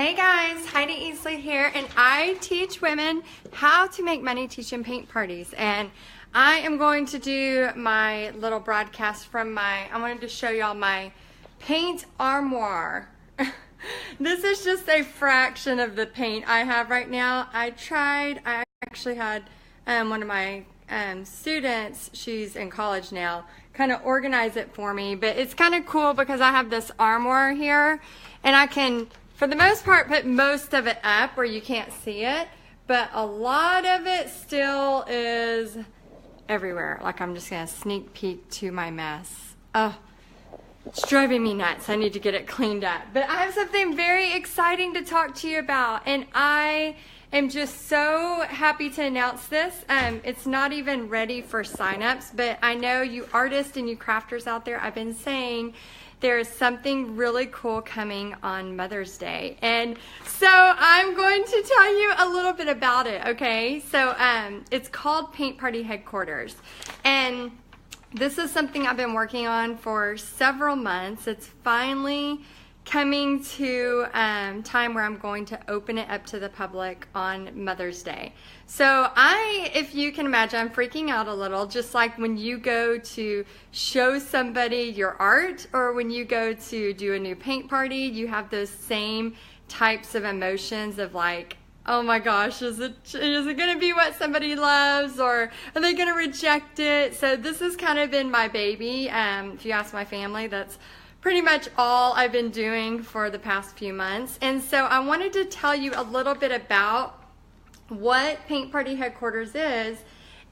Hey guys, Heidi Easley here, and I teach women how to make money teaching paint parties. And I am going to do my little broadcast from I wanted to show y'all my paint armoire. This is just a fraction of the paint I have right now. I actually had one of my students, she's in college now, kind of organize it for me. But it's kind of cool because I have this armoire here, and I can, for the most part, put most of it up where you can't see it, but a lot of it still is everywhere. Like, I'm just gonna sneak peek to my mess. Oh, it's driving me nuts. I need to get it cleaned up. But I have something very exciting to talk to you about, and I am just so happy to announce this. It's not even ready for signups, but I know you artists and you crafters out there, I've been saying there is something really cool coming on Mother's Day. And so I'm going to tell you a little bit about it, okay? So it's called Paint Party Headquarters. And this is something I've been working on for several months. It's finally coming to time where I'm going to open it up to the public on Mother's Day. So if you can imagine, I'm freaking out a little, just like when you go to show somebody your art, or when you go to do a new paint party, you have those same types of emotions of like, oh my gosh, is it going to be what somebody loves, or are they going to reject it? So this has kind of been my baby. If you ask my family, that's pretty much all I've been doing for the past few months. And so I wanted to tell you a little bit about what Paint Party Headquarters is,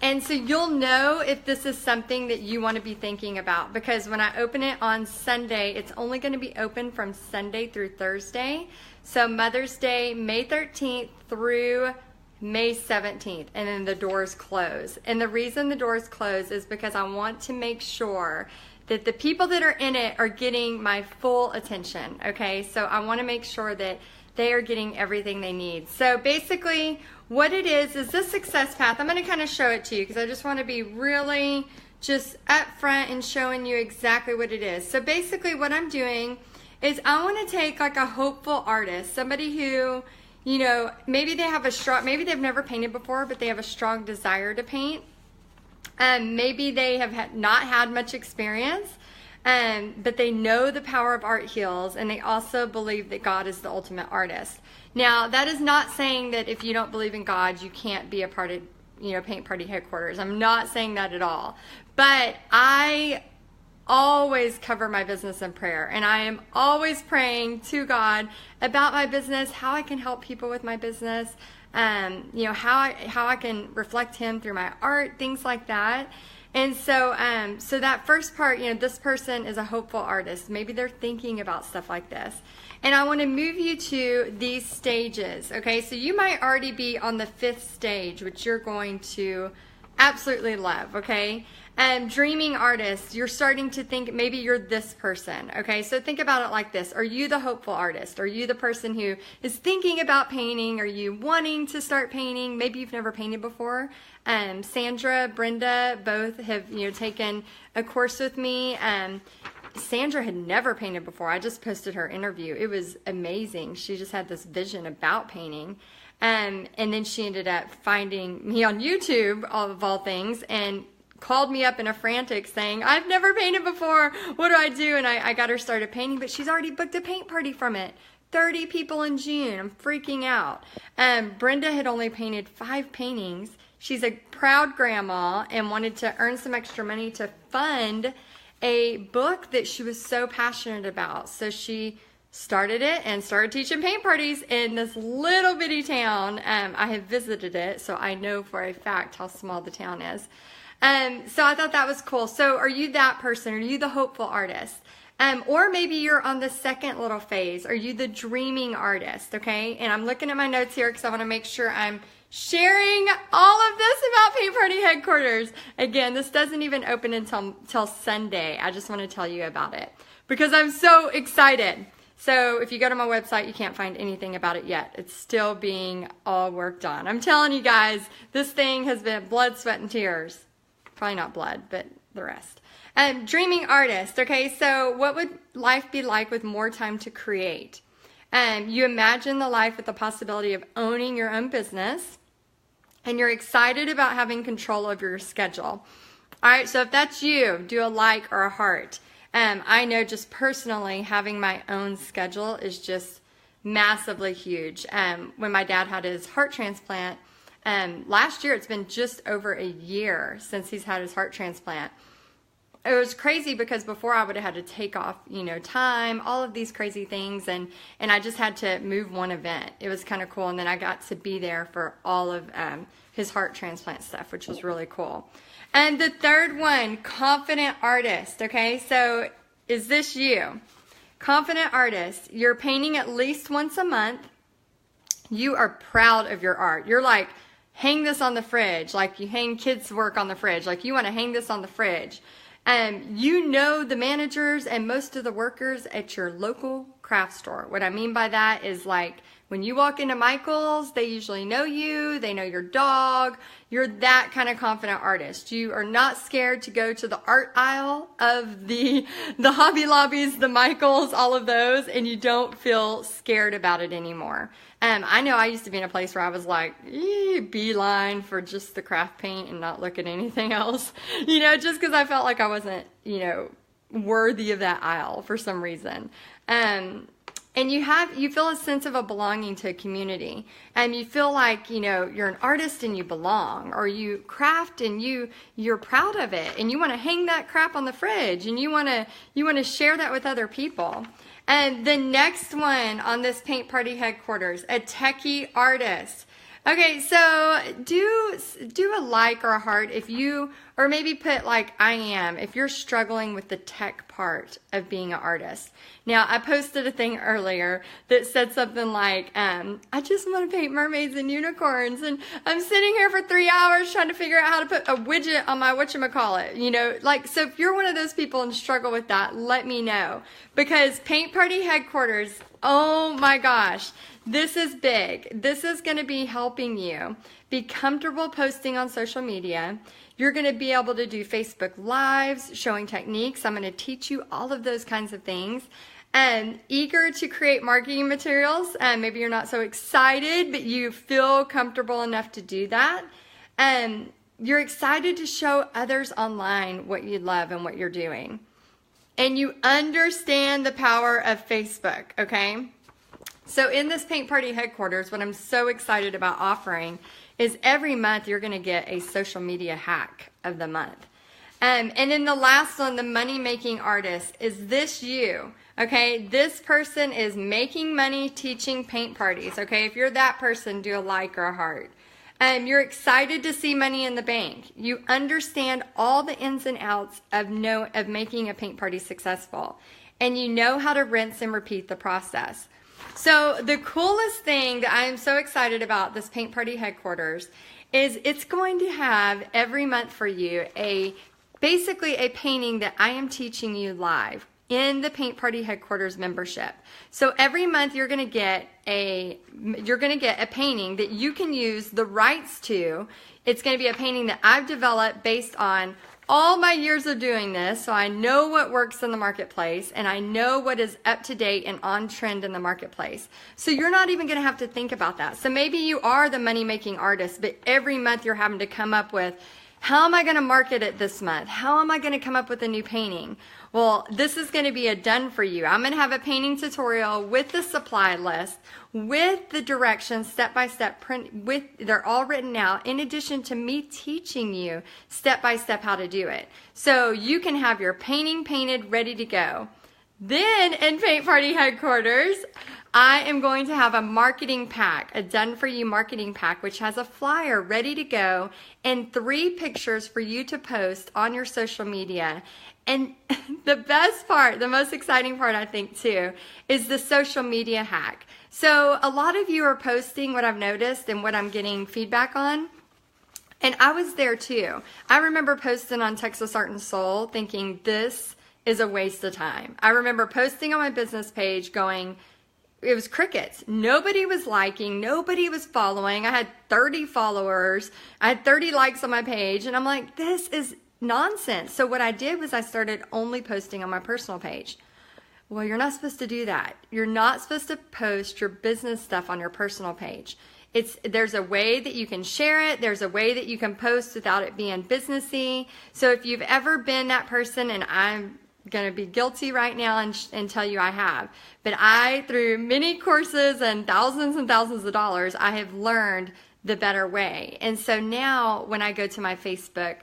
and so you'll know if this is something that you want to be thinking about, because when I open it on Sunday, it's only going to be open from Sunday through Thursday. So Mother's Day, May 13th through May 17th, and then the doors close. And the reason the doors close is because I want to make sure that the people that are in it are getting my full attention, okay? So I want to make sure that they are getting everything they need. So basically what it is this success path. I'm going to kind of show it to you because I just want to be really just up front and showing you exactly what it is. So basically what I'm doing is I want to take like a hopeful artist, somebody who, you know, maybe maybe they've never painted before, but they have a strong desire to paint. Maybe they have not had much experience, but they know the power of art heals, and they also believe that God is the ultimate artist. Now, that is not saying that if you don't believe in God, you can't be a part of, Paint Party Headquarters. I'm not saying that at all. But I always cover my business in prayer, and I am always praying to God about my business, how I can help people with my business, how I can reflect Him through my art, things like that. And so that first part, this person is a hopeful artist. Maybe they're thinking about stuff like this. And I want to move you to these stages, okay? So you might already be on the 5th stage, which you're going to absolutely love, okay? Dreaming artist, you're starting to think maybe you're this person, okay? So think about it like this. Are you the hopeful artist? Are you the person who is thinking about painting? Are you wanting to start painting? Maybe you've never painted before. Sandra, Brenda, both have taken a course with me. Sandra had never painted before. I just posted her interview. It was amazing. She just had this vision about painting. And then she ended up finding me on YouTube, of all things, and called me up in a frantic saying, I've never painted before. What do I do? And I got her started painting, but she's already booked a paint party from it. 30 people in June. I'm freaking out. Brenda had only painted 5 paintings. She's a proud grandma and wanted to earn some extra money to fund a book that she was so passionate about. So she started it and started teaching paint parties in this little bitty town. I have visited it, so I know for a fact how small the town is. So I thought that was cool. So are you that person? Are you the hopeful artist? Or maybe you're on the second little phase. Are you the dreaming artist? Okay. And I'm looking at my notes here because I want to make sure I'm sharing all of this about Paint Party Headquarters. Again, this doesn't even open until Sunday. I just want to tell you about it because I'm so excited. So if you go to my website, you can't find anything about it yet. It's still being all worked on. I'm telling you guys, this thing has been blood, sweat, and tears. Probably not blood, but the rest. Dreaming artist. Okay, so what would life be like with more time to create? You imagine the life with the possibility of owning your own business, and you're excited about having control over your schedule. All right, so if that's you, do a like or a heart. I know just personally having my own schedule is just massively huge. When my dad had his heart transplant, last year, it's been just over a year since he's had his heart transplant. It was crazy because before I would have had to take off, time, all of these crazy things, and I just had to move one event. It was kind of cool, and then I got to be there for all of his heart transplant stuff, which was really cool. And the third one, confident artist, okay? So is this you? Confident artist, you're painting at least once a month. You are proud of your art. You're like, hang this on the fridge, like you hang kids' work on the fridge, like you want to hang this on the fridge. You know the managers and most of the workers at your local craft store. What I mean by that is like when you walk into Michael's, they usually know you, they know your dog. You're that kind of confident artist. You are not scared to go to the art aisle of the Hobby Lobbies, the Michael's, all of those, and you don't feel scared about it anymore. I know I used to be in a place where I was like, beeline for just the craft paint and not look at anything else, just because I felt like I wasn't, worthy of that aisle for some reason. And you feel a sense of a belonging to a community, and you feel like, you're an artist and you belong, or you craft and you're proud of it, and you want to hang that crap on the fridge, and you want to share that with other people. And the next one on this paint party headquarters, a techie artist. Okay, so do a like or a heart if you, or maybe put like I am, if you're struggling with the tech part of being an artist. Now, I posted a thing earlier that said something like, I just want to paint mermaids and unicorns, and I'm sitting here for 3 hours trying to figure out how to put a widget on my whatchamacallit, so if you're one of those people and struggle with that, let me know. Because Paint Party Headquarters, oh my gosh, this is big. This is going to be helping you be comfortable posting on social media. You're going to be able to do Facebook Lives, showing techniques. I'm going to teach you all of those kinds of things. And eager to create marketing materials. Maybe you're not so excited, but you feel comfortable enough to do that. And you're excited to show others online what you love and what you're doing. And you understand the power of Facebook, okay? So in this Paint Party Headquarters, what I'm so excited about offering is every month you're going to get a social media hack of the month. And in the last one, the money-making artist, is this you? Okay, this person is making money teaching paint parties. Okay, if you're that person, do a like or a heart. You're excited to see money in the bank. You understand all the ins and outs of making a paint party successful. And you know how to rinse and repeat the process. So the coolest thing that I am so excited about this Paint Party Headquarters is it's going to have every month for you basically a painting that I am teaching you live in the Paint Party Headquarters membership. So every month you're going to get a painting that you can use the rights to. It's going to be a painting that I've developed based on all my years of doing this, so I know what works in the marketplace, and I know what is up to date and on trend in the marketplace. So you're not even going to have to think about that. So maybe you are the money-making artist, but every month you're having to come up with, how am I going to market it this month? How am I going to come up with a new painting? Well, this is going to be a done for you. I'm going to have a painting tutorial with the supply list, with the directions, step-by-step print, they're all written out, in addition to me teaching you step-by-step how to do it. So you can have your painting painted, ready to go. Then in Paint Party Headquarters, I am going to have a marketing pack, a done-for-you marketing pack, which has a flyer ready to go and 3 pictures for you to post on your social media. And the best part, the most exciting part, I think, too, is the social media hack. So a lot of you are posting what I've noticed and what I'm getting feedback on. And I was there, too. I remember posting on Texas Art and Soul thinking this is a waste of time. I remember posting on my business page going, it was crickets. Nobody was liking. Nobody was following. I had 30 followers. I had 30 likes on my page. And I'm like, this is nonsense. So what I did was I started only posting on my personal page. Well, you're not supposed to do that. You're not supposed to post your business stuff on your personal page. There's a way that you can share it. There's a way that you can post without it being businessy. So if you've ever been that person, and I'm going to be guilty right now and tell you I have, but through many courses and thousands of dollars, I have learned the better way. And so now when I go to my Facebook,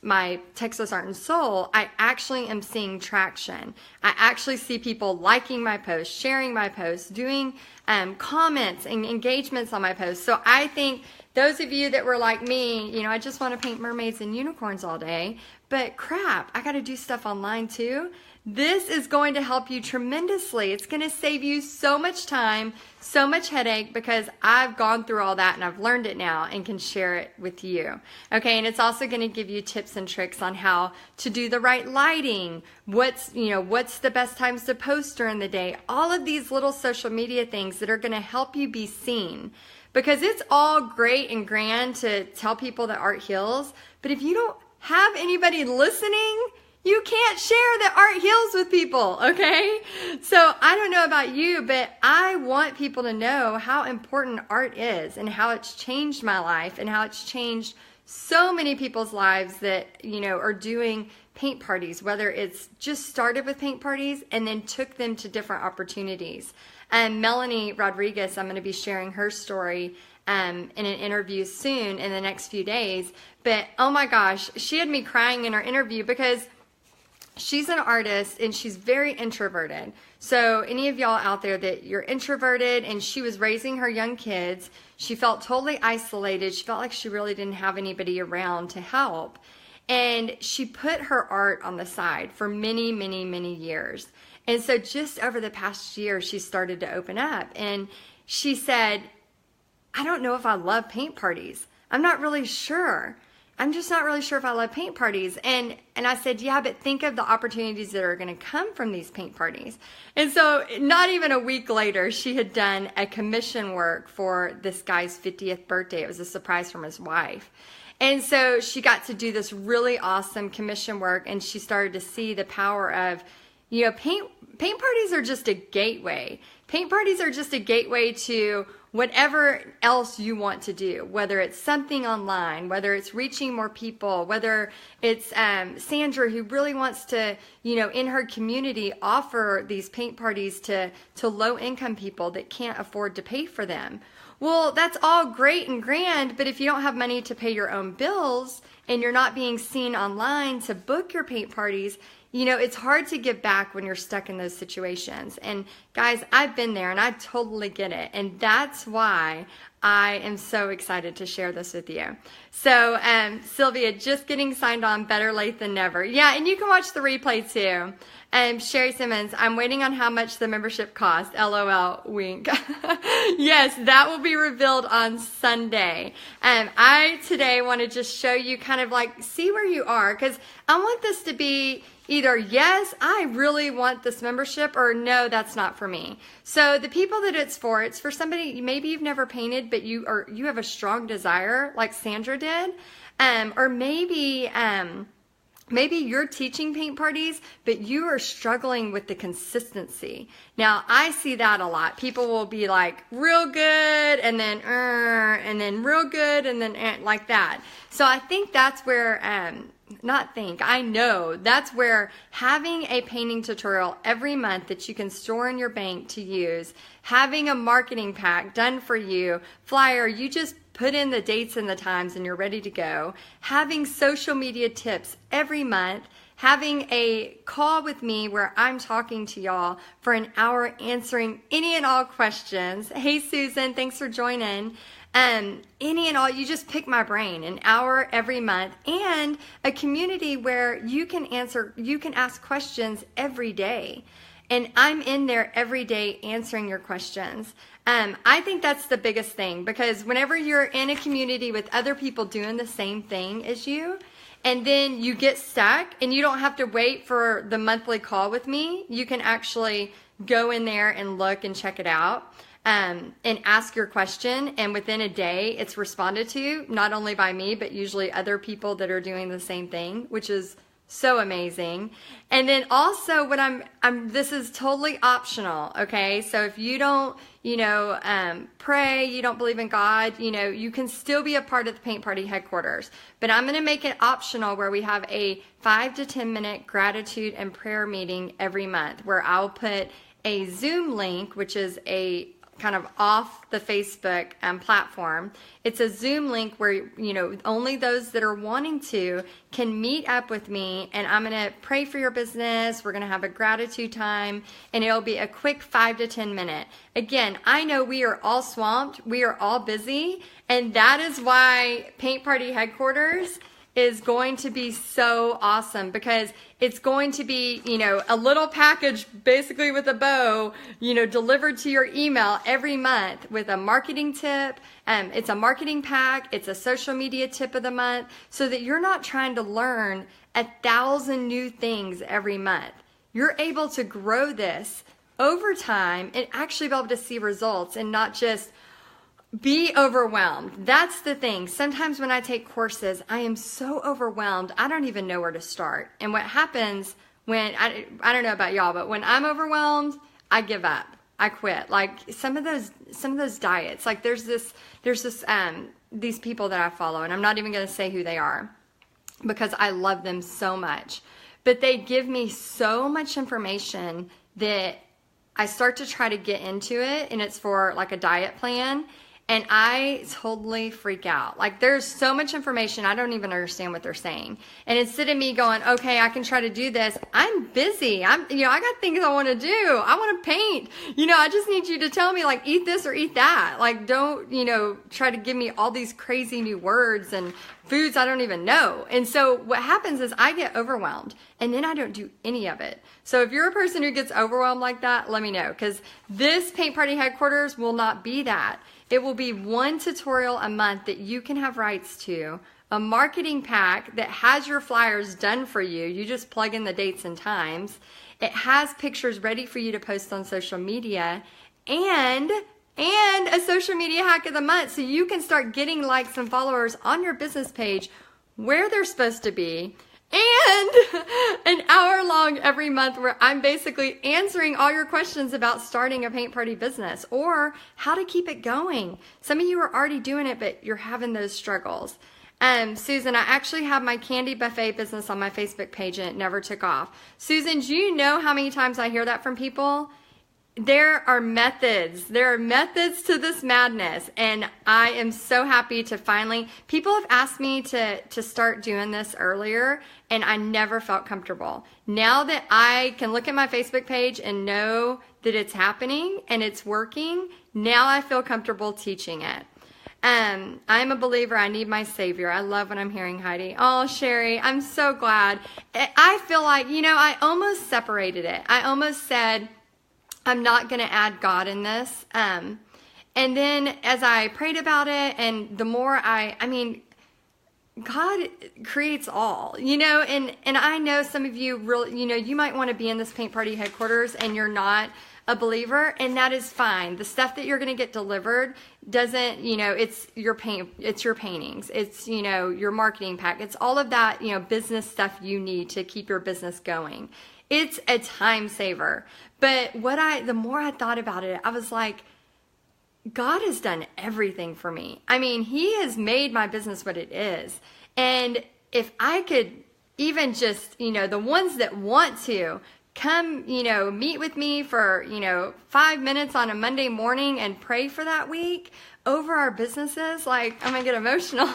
my Texas Art and Soul, I actually am seeing traction. I actually see people liking my posts, sharing my posts, doing comments and engagements on my posts. So I think those of you that were like me, I just want to paint mermaids and unicorns all day, but crap, I got to do stuff online too. This is going to help you tremendously. It's going to save you so much time, so much headache, because I've gone through all that and I've learned it now and can share it with you. Okay, and it's also going to give you tips and tricks on how to do the right lighting, what's the best times to post during the day, all of these little social media things that are going to help you be seen. Because it's all great and grand to tell people that art heals, but if you don't have anybody listening, you can't share that art heals with people, okay? So I don't know about you, but I want people to know how important art is and how it's changed my life and how it's changed so many people's lives that, are doing paint parties, whether it's just started with paint parties and then took them to different opportunities. And Melanie Rodriguez, I'm going to be sharing her story in an interview soon in the next few days. But oh my gosh, she had me crying in her interview because she's an artist and she's very introverted. So any of y'all out there that you're introverted, and she was raising her young kids, she felt totally isolated. She felt like she really didn't have anybody around to help. And she put her art on the side for many, many, many years. And so just over the past year, she started to open up. And she said, I don't know if I love paint parties. I'm not really sure. I'm just not really sure if I love paint parties. And I said, yeah, but think of the opportunities that are going to come from these paint parties. And so not even a week later, she had done a commission work for this guy's 50th birthday. It was a surprise from his wife. And so she got to do this really awesome commission work, and she started to see the power of, paint parties are just a gateway. Paint parties are just a gateway to whatever else you want to do, whether it's something online, whether it's reaching more people, whether it's Sandra who really wants to, in her community offer these paint parties to low-income people that can't afford to pay for them. Well, that's all great and grand, but if you don't have money to pay your own bills and you're not being seen online to book your paint parties, it's hard to give back when you're stuck in those situations. And guys, I've been there and I totally get it. And that's why I am so excited to share this with you. So, Sylvia, just getting signed on, better late than never. Yeah, and you can watch the replay too. Sherry Simmons, I'm waiting on how much the membership costs. LOL, wink. Yes, that will be revealed on Sunday. I today want to just show you kind of like, see where you are, because I want this to be either, yes, I really want this membership, or no, that's not for me. So the people that it's for somebody, maybe you've never painted, but you have a strong desire like Sandra did. Or maybe you're teaching paint parties, but you are struggling with the consistency. Now, I see that a lot. People will be like real good and then real good and then like that. So I think that's where, I know that's where having a painting tutorial every month that you can store in your bank to use, having a marketing pack done for you, flyer, you just put in the dates and the times and you're ready to go, having social media tips every month, having a call with me where I'm talking to y'all for an hour answering any and all questions. Hey, Susan, thanks for joining. Any and all, you just pick my brain, an hour every month, and a community where you can ask questions every day. And I'm in there every day answering your questions. I think that's the biggest thing, because whenever you're in a community with other people doing the same thing as you, and then you get stuck and you don't have to wait for the monthly call with me, you can actually go in there and look and check it out. And ask your question, and within a day it's responded to, not only by me but usually other people that are doing the same thing, which is So amazing. And then also this is totally optional. Okay. So if you don't, pray, you don't believe in God, you can still be a part of the paint party headquarters, but I'm going to make it optional where we have a 5 to 10 minute gratitude and prayer meeting every month where I'll put a Zoom link, which is a kind of off the Facebook platform. It's a Zoom link where, only those that are wanting to can meet up with me, and I'm going to pray for your business. We're going to have a gratitude time, and it'll be a quick 5 to 10 minute. Again, I know we are all swamped. We are all busy, and that is why Paint Party Headquarters is going to be so awesome, because it's going to be, a little package basically with a bow, delivered to your email every month with a marketing tip. It's a marketing pack. It's a social media tip of the month, so that you're not trying to learn 1,000 new things every month. You're able to grow this over time and actually be able to see results and not just be overwhelmed. That's the thing. Sometimes when I take courses, I am so overwhelmed, I don't even know where to start. And what happens when, I don't know about y'all, but when I'm overwhelmed, I give up. I quit. Like some of those diets, like there's these people that I follow, and I'm not even going to say who they are because I love them so much, but they give me so much information that I start to try to get into it, and it's for like a diet plan. And I totally freak out. Like there's so much information, I don't even understand what they're saying. And instead of me going, okay, I can try to do this, I'm busy. I got things I want to do. I want to paint. I just need you to tell me like, eat this or eat that. Like don't, try to give me all these crazy new words and foods I don't even know. And so what happens is I get overwhelmed, and then I don't do any of it. So if you're a person who gets overwhelmed like that, let me know, because this Paint Party Headquarters will not be that. It will be one tutorial a month that you can have rights to, a marketing pack that has your flyers done for you. You just plug in the dates and times. It has pictures ready for you to post on social media, and a social media hack of the month, so you can start getting likes and followers on your business page where they're supposed to be, and an hour long every month where I'm basically answering all your questions about starting a paint party business or how to keep it going. Some of you are already doing it, but you're having those struggles. Susan, I actually have my candy buffet business on my Facebook page, and it never took off. Susan, do you know how many times I hear that from people? There are methods. There are methods to this madness, and I am so happy to finally, people have asked me to start doing this earlier, and I never felt comfortable. Now that I can look at my Facebook page and know that it's happening and it's working, now I feel comfortable teaching it. I'm a believer. I need my Savior. I love what I'm hearing, Heidi. Oh, Sherry, I'm so glad. I feel like, I almost separated it. I almost said, I'm not going to add God in this. And then as I prayed about it, and the more God creates all, and I know some of you really, you might want to be in this Paint Party Headquarters and you're not a believer, and that is fine. The stuff that you're going to get delivered doesn't, it's your paintings, it's, your marketing pack. It's all of that, business stuff you need to keep your business going. It's a time saver. But the more I thought about it, I was like, God has done everything for me. I mean, He has made my business what it is. And if I could even just, the ones that want to come, meet with me for, 5 minutes on a Monday morning and pray for that week over our businesses, like, I'm going to get emotional.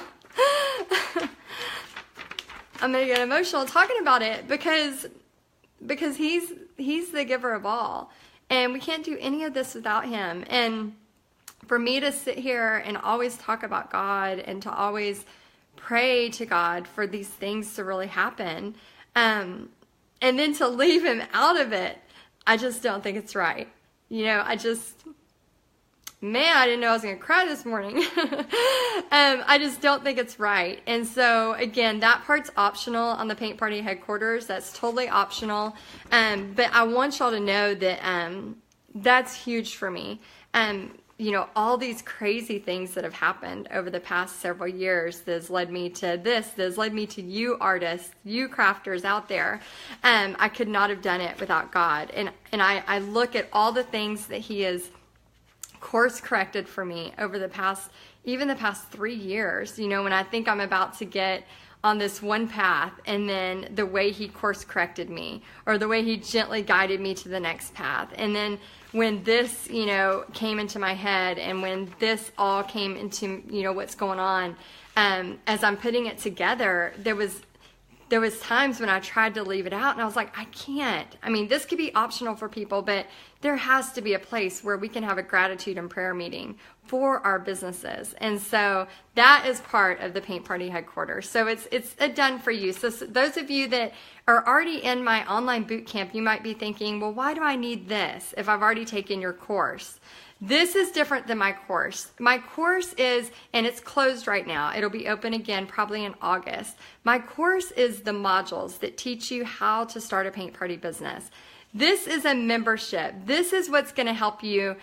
I'm going to get emotional talking about it because he's the giver of all, and we can't do any of this without Him. And for me to sit here and always talk about God and to always pray to God for these things to really happen, and then to leave Him out of it, I just don't think it's right. I didn't know I was going to cry this morning. I just don't think it's right. And so, again, that part's optional on the Paint Party Headquarters. That's totally optional. But I want y'all to know that that's huge for me. all these crazy things that have happened over the past several years that's led me to this, that's led me to you artists, you crafters out there. I could not have done it without God. And I look at all the things that he has course corrected for me over the past 3 years, when I think I'm about to get on this one path, and then the way he course corrected me, or the way he gently guided me to the next path. And then when this, came into my head, and when this all came into, what's going on, as I'm putting it together, there was times when I tried to leave it out, and I was like, I can't. I mean, this could be optional for people, but there has to be a place where we can have a gratitude and prayer meeting for our businesses. And so that is part of the Paint Party headquarters. So it's done for you. So those of you that are already in my online boot camp, you might be thinking, well, why do I need this if I've already taken your course? This is different than my course. My course is, and it's closed right now. It'll be open again probably in August. My course is the modules that teach you how to start a paint party business. This is a membership. This is what's going to help you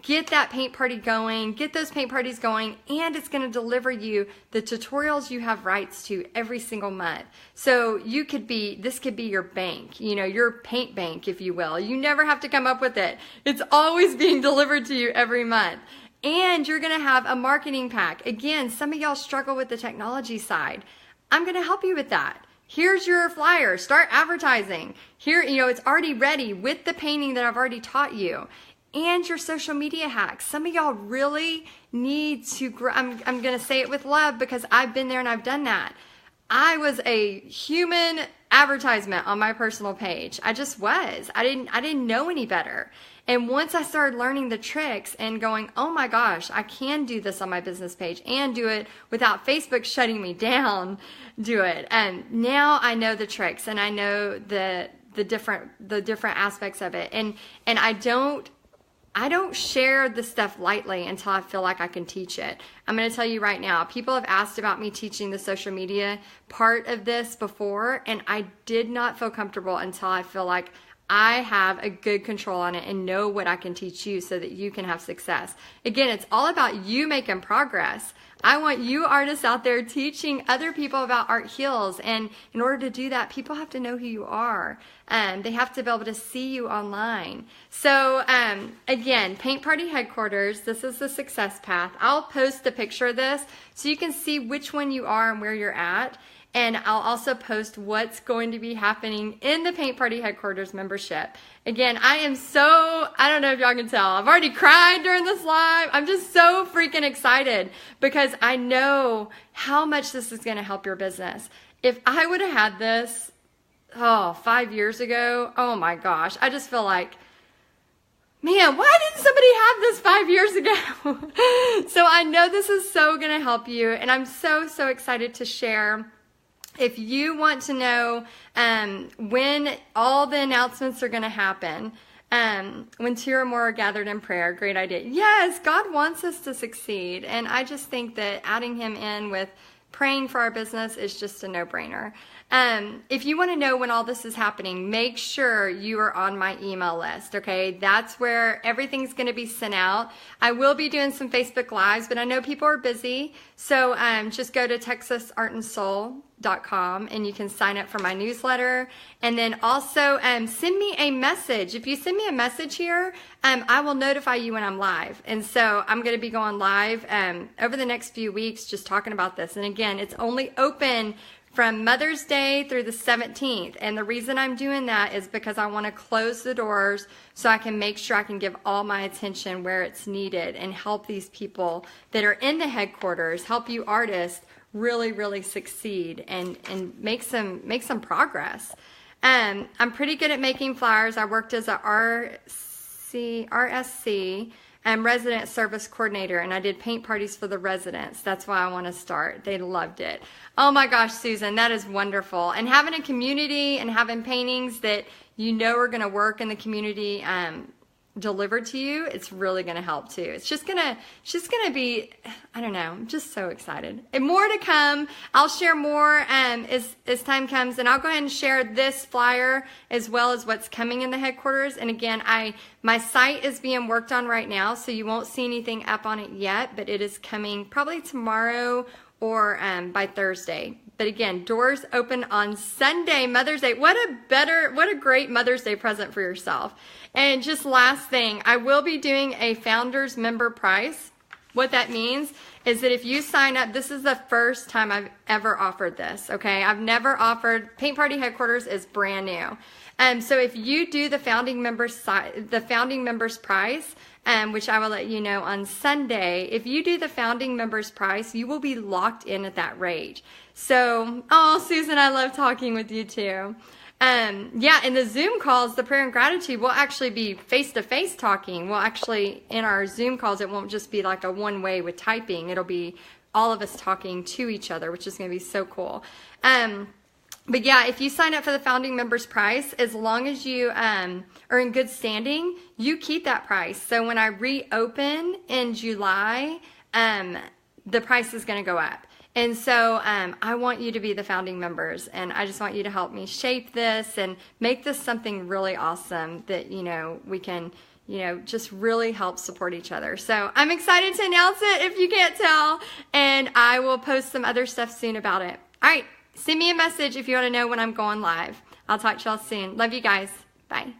get that paint party going, get those paint parties going, and it's going to deliver you the tutorials you have rights to every single month. So this could be your bank, your paint bank, if you will. You never have to come up with it. It's always being delivered to you every month. And you're going to have a marketing pack. Again, some of y'all struggle with the technology side. I'm going to help you with that. Here's your flyer. Start advertising. Here, it's already ready with the painting that I've already taught you. And your social media hacks. Some of y'all really need to grow. I'm going to say it with love because I've been there and I've done that. I was a human advertisement on my personal page. I just was. I didn't know any better. And once I started learning the tricks and going, oh my gosh, I can do this on my business page and do it without Facebook shutting me down, do it. And now I know the tricks and I know the different aspects of it. And I don't share the stuff lightly until I feel like I can teach it. I'm going to tell you right now, people have asked about me teaching the social media part of this before, and I did not feel comfortable until I feel like I have a good control on it and know what I can teach you so that you can have success. Again, it's all about you making progress. I want you artists out there teaching other people about Art Heals. And in order to do that, people have to know who you are. They have to be able to see you online. So again, Paint Party headquarters, this is the success path. I'll post a picture of this so you can see which one you are and where you're at. And I'll also post what's going to be happening in the Paint Party headquarters membership. Again, I don't know if y'all can tell, I've already cried during this live. I'm just so freaking excited because I know how much this is going to help your business. If I would have had this, 5 years ago, oh my gosh, I just feel like, man, why didn't somebody have this 5 years ago? So I know this is so going to help you, and I'm so excited to share. If you want to know when all the announcements are going to happen, when two or more are gathered in prayer, great idea. Yes, God wants us to succeed. And I just think that adding him in with praying for our business is just a no-brainer. If you want to know when all this is happening, make sure you are on my email list, okay? That's where everything's going to be sent out. I will be doing some Facebook Lives, but I know people are busy. So just go to texasartandsoul.com and you can sign up for my newsletter. And then also send me a message. If you send me a message here, I will notify you when I'm live. And so I'm going to be going live over the next few weeks just talking about this. And again, it's only open from Mother's Day through the 17th. And the reason I'm doing that is because I want to close the doors so I can make sure I can give all my attention where it's needed and help these people that are in the headquarters, help you artists really succeed and make some progress. I'm pretty good at making flyers. I worked as a RSC resident service coordinator, and I did paint parties for the residents. That's why I want to start. They loved it. Oh my gosh, Susan, that is wonderful. And having a community and having paintings that you know are going to work in the community, delivered to you, it's really going to help too. It's just going to be, I don't know, I'm just so excited. And more to come. I'll share more as time comes, and I'll go ahead and share this flyer as well as what's coming in the headquarters. And again, my site is being worked on right now, so you won't see anything up on it yet, but it is coming probably tomorrow or by Thursday. But again, doors open on Sunday, Mother's Day. What a great Mother's Day present for yourself. And just last thing, I will be doing a founders member price. What that means is that if you sign up, this is the first time I've ever offered this, okay? I've never offered, Paint Party Headquarters is brand new. So if you do the founding members price, which I will let you know on Sunday, if you do the founding members price, you will be locked in at that rate. So, oh, Susan, I love talking with you too. Yeah, in the Zoom calls, the prayer and gratitude will actually be face-to-face talking. We'll actually, in our Zoom calls, it won't just be like a one-way with typing. It'll be all of us talking to each other, which is going to be so cool. But yeah, if you sign up for the founding members price, as long as you are in good standing, you keep that price. So when I reopen in July, the price is going to go up. And so I want you to be the founding members, and I just want you to help me shape this and make this something really awesome that, we can, just really help support each other. So I'm excited to announce it if you can't tell, and I will post some other stuff soon about it. All right, send me a message if you want to know when I'm going live. I'll talk to y'all soon. Love you guys. Bye.